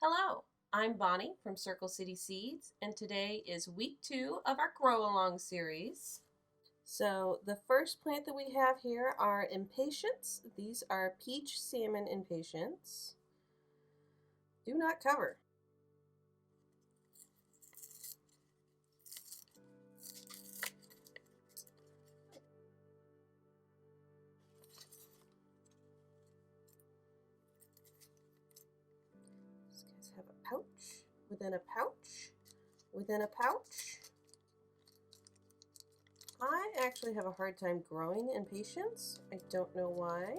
Hello, I'm Bonnie from Circle City Seeds, and today is week 2 of our Grow Along series. So the first plant that we have here are Impatiens. These are peach salmon impatiens. Do not cover. These guys have a pouch within a pouch within a pouch. I actually have a hard time growing Impatiens. I don't know why.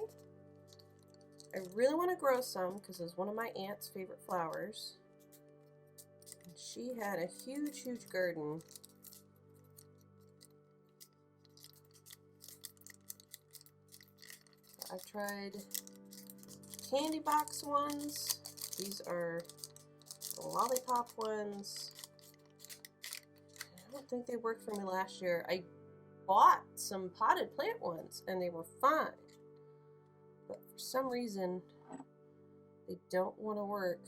I really want to grow some because it's one of my aunt's favorite flowers. And she had a huge garden. I've tried candy box ones. These are the lollipop ones. I don't think they worked for me last year. I bought some potted plant ones and they were fine. But for some reason, they don't want to work.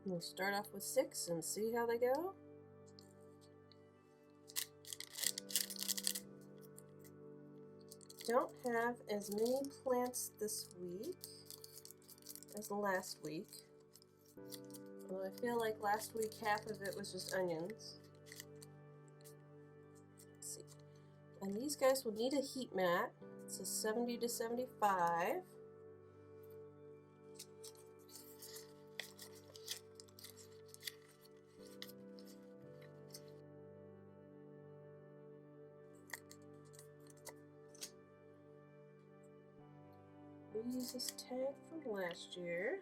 We'll start off with 6 and see how they go. Don't have as many plants this week as last week. Although I feel like last week half of it was just onions. Let's see. And these guys will need a heat mat. It's a 70 to 75. We use this tag from last year.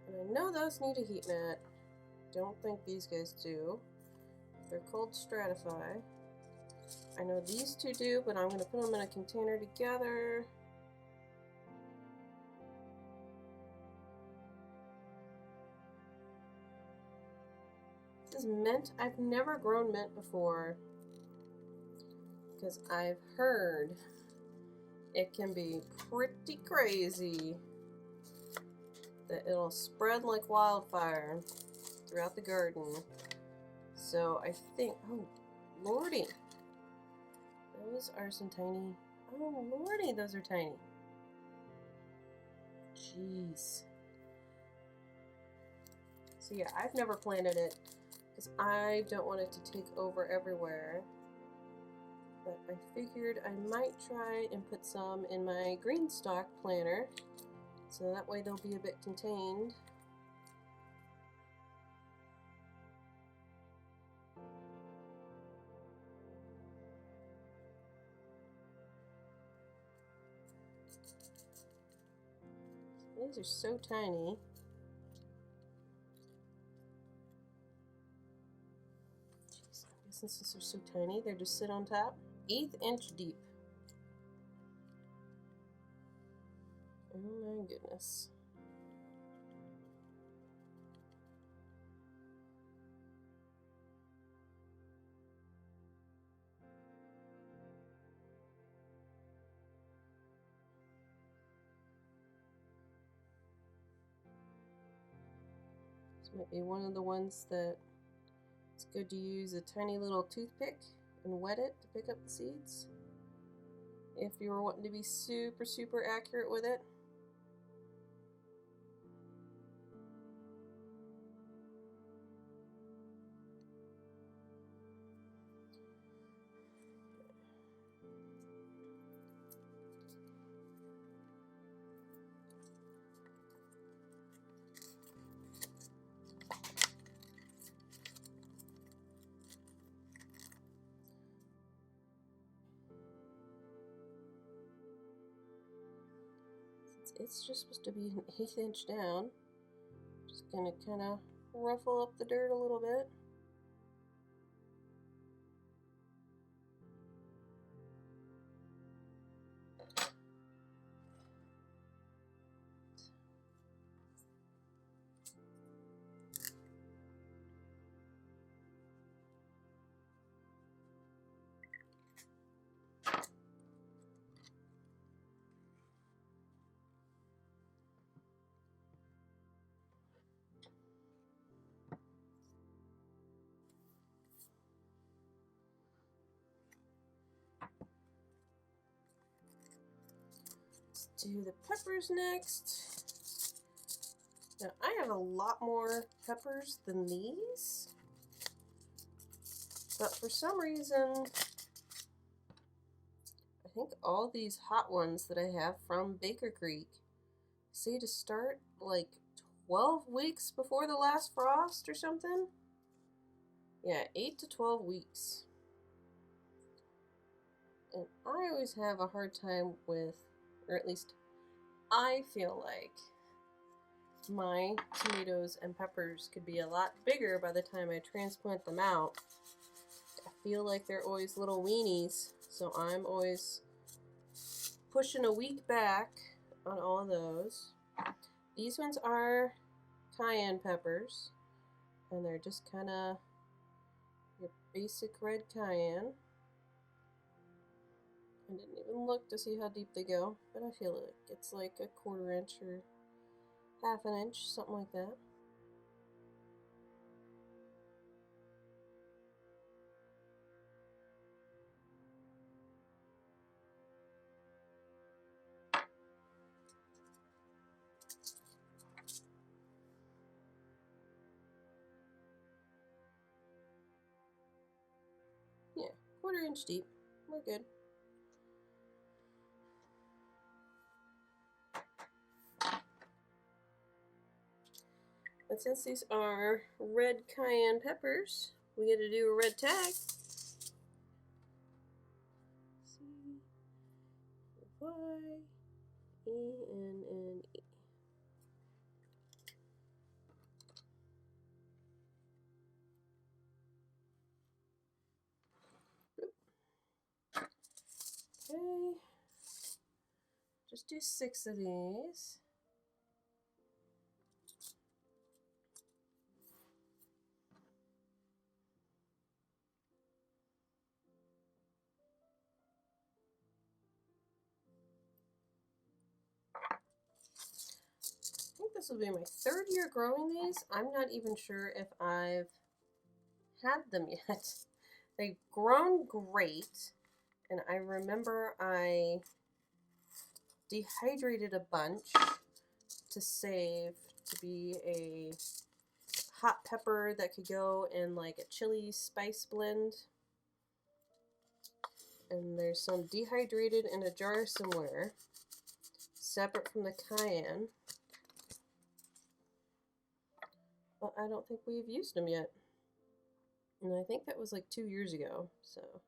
And I know those need a heat mat. Don't think these guys do. They're cold stratify. I know these two do, but I'm going to put them in a container together. This is mint. I've never grown mint before because I've heard it can be pretty crazy, that it'll spread like wildfire throughout the garden. So I think, oh lordy, those are some tiny, oh lordy, those are tiny. Jeez. So yeah, I've never planted it because I don't want it to take over everywhere. But I figured I might try and put some in my green stalk planter, so that way they'll be a bit contained. These are so tiny. Jeez, I guess since they're so tiny, they just sit on top. 1/8 inch deep. Oh my goodness. This might be one of the ones that it's good to use a tiny little toothpick and wet it to pick up the seeds if you were wanting to be super accurate with it. It's just supposed to be an 1/8 inch down. Just gonna kind of ruffle up the dirt a little bit. Do the peppers next. Now I have a lot more peppers than these, but for some reason I think all these hot ones that I have from Baker Creek say to start like 12 weeks before the last frost or something. Yeah, 8 to 12 weeks. And I always have a hard time with, or at least I feel like my tomatoes and peppers could be a lot bigger by the time I transplant them out. I feel like they're always little weenies, so I'm always pushing a week back on all of those. These ones are cayenne peppers, and they're just kind of your basic red cayenne. I didn't even look to see how deep they go, but I feel like it's like a 1/4 inch or 1/2 inch, something like that. Yeah, 1/4 inch deep. We're good. But since these are red cayenne peppers, we get to do a red tag. C-Y-E-N-N-E. Okay. Just do 6 of these. I think this will be my 3rd year growing these. I'm not even sure if I've had them yet. They've grown great, and I remember I dehydrated a bunch to save to be a hot pepper that could go in like a chili spice blend. And there's some dehydrated in a jar somewhere, separate from the cayenne. But I don't think we've used them yet. And I think that was like 2 years ago, so.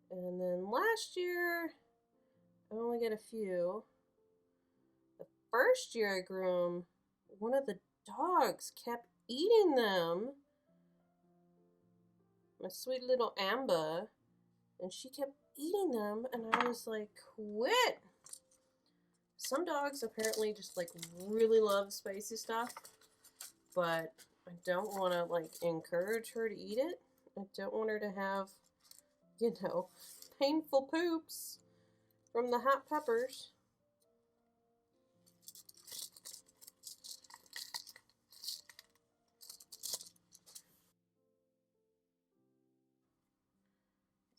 And then last year, I only got a few. The first year I grew them, one of the dogs kept eating them. My sweet little Amba, and she kept eating them, and I was like, quit! Some dogs apparently just like really love spicy stuff, but I don't want to like encourage her to eat it. I don't want her to have, you know, painful poops from the hot peppers.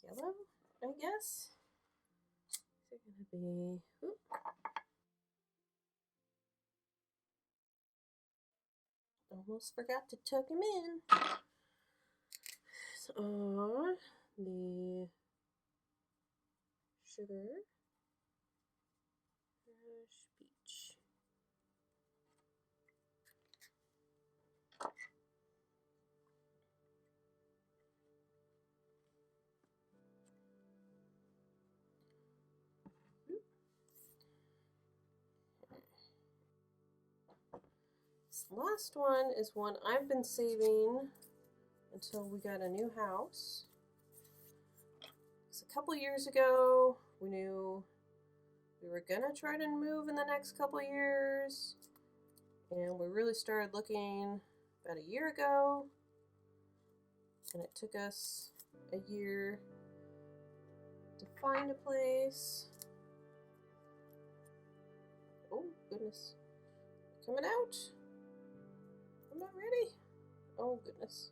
Yellow, I guess. They're gonna be. Oops. Almost forgot to tuck him in. So, the sugar rush peach. last one is one I've been saving until we got a new house. Because a couple years ago, we knew we were gonna try to move in the next couple years, and we really started looking about a year ago, and it took us a year to find a place. Oh goodness, coming out. I'm not ready. Oh goodness.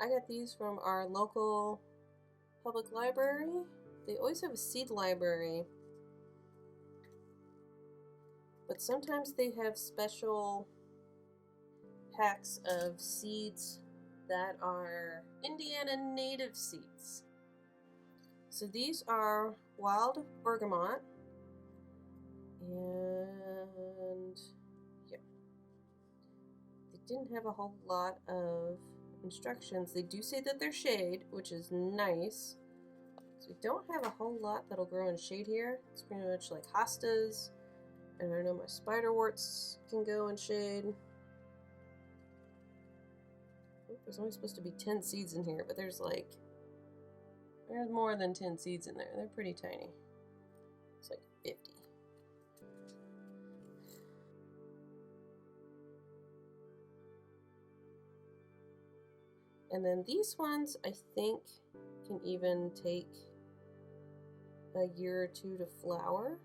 I got these from our local public library. They always have a seed library, but sometimes they have special packs of seeds that are Indiana native seeds. So these are Wild Bergamot, and yeah, they didn't have a whole lot of instructions. They do say that they're shade, which is nice. So we don't have a whole lot that'll grow in shade here. It's pretty much like hostas, and I know my spiderworts can go in shade. Oh, there's only supposed to be 10 seeds in here, but there's more than 10 seeds in there. They're pretty tiny. It's like 50. And then these ones, I think, can even take a year or two to flower.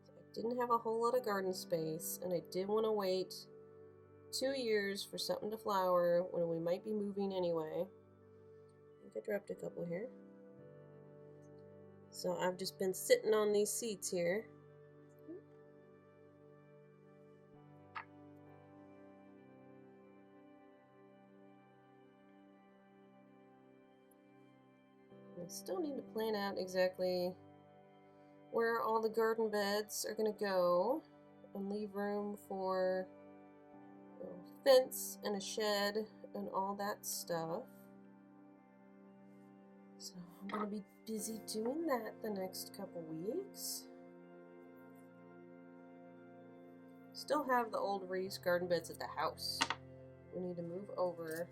So I didn't have a whole lot of garden space, and I did want to wait 2 years for something to flower when we might be moving anyway. I think I dropped a couple here. So I've just been sitting on these seeds here. I still need to plan out exactly where all the garden beds are going to go and leave room for a fence and a shed and all that stuff. So I'm going to be busy doing that the next couple weeks. Still have the old raised garden beds at the house. We need to move over.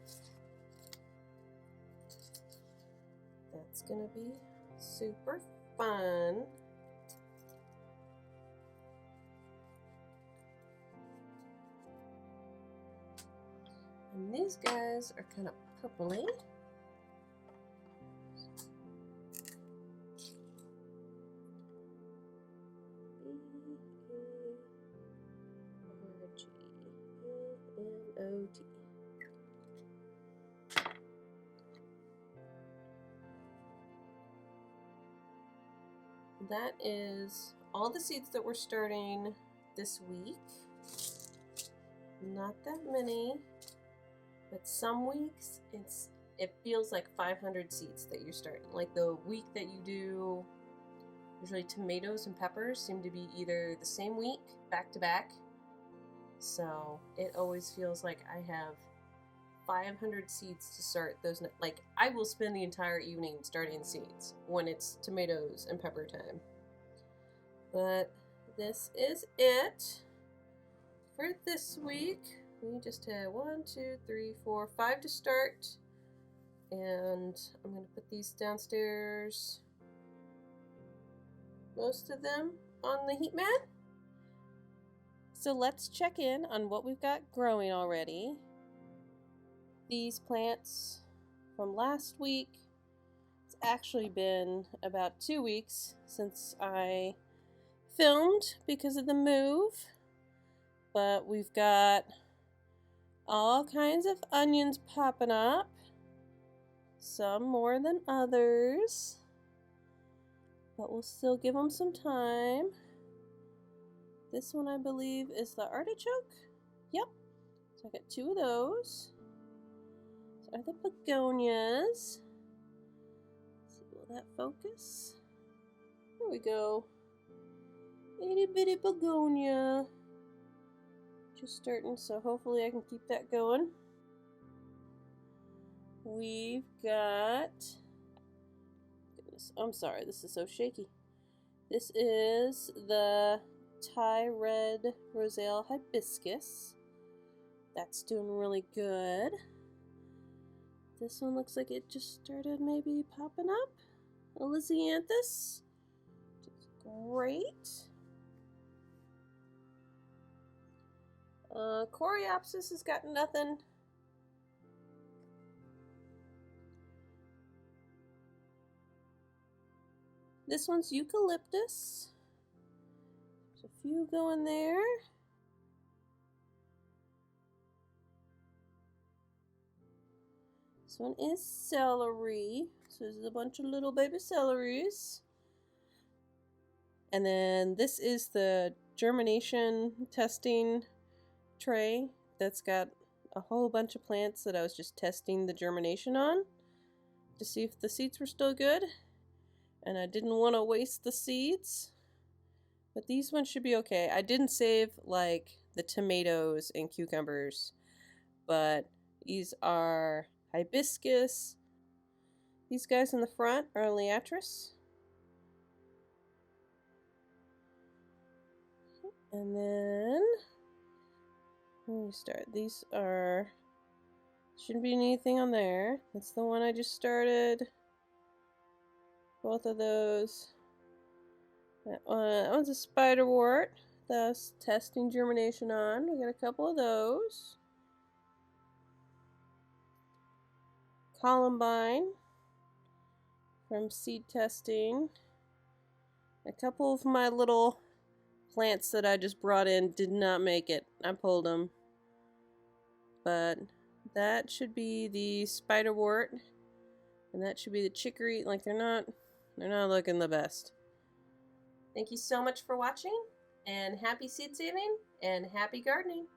That's going to be super fun. And these guys are kind of purpley. B-A-R-G-A-M-O-T. That is all the seeds that we're starting this week. Not that many, but some weeks it feels like 500 seeds that you're starting. Like the week that you do, usually tomatoes and peppers seem to be either the same week, back to back. So it always feels like I have 500 seeds to start those. Like I will spend the entire evening starting seeds when it's tomatoes and pepper time. But this is it for this week. We just had 1, 2, 3, 4, 5 to start. And I'm going to put these downstairs, most of them on the heat mat. So let's check in on what we've got growing already. These plants from last week, it's actually been about 2 weeks since I filmed because of the move, but we've got all kinds of onions popping up, some more than others, but we'll still give them some time. This one I believe is the artichoke. Yep, so I got 2 of those. These are the begonias. Let's see, will that focus? There we go. Itty bitty begonia. Just starting, so hopefully I can keep that going. we've got, goodness, I'm sorry, this is so shaky. This is the Thai Red Rosale Hibiscus. That's doing really good. This one looks like it just started maybe popping up. Elysianthus, great. Coreopsis has got nothing. This one's eucalyptus. There's a few going there. This one is celery. So there's a bunch of little baby celeries. And then this is the germination testing tray that's got a whole bunch of plants that I was just testing the germination on to see if the seeds were still good. And I didn't want to waste the seeds. But these ones should be okay. I didn't save like the tomatoes and cucumbers. But these are hibiscus. These guys in the front are liatris. And then, let me start. These are, shouldn't be anything on there. That's the one I just started. Both of those. That one's a spiderwort. That's testing germination on. We got a couple of those. Columbine from seed testing. A couple of my little plants that I just brought in did not make it. I pulled them. But that should be the spiderwort. And that should be the chicory. Like they're not looking the best. Thank you so much for watching, and happy seed saving and happy gardening.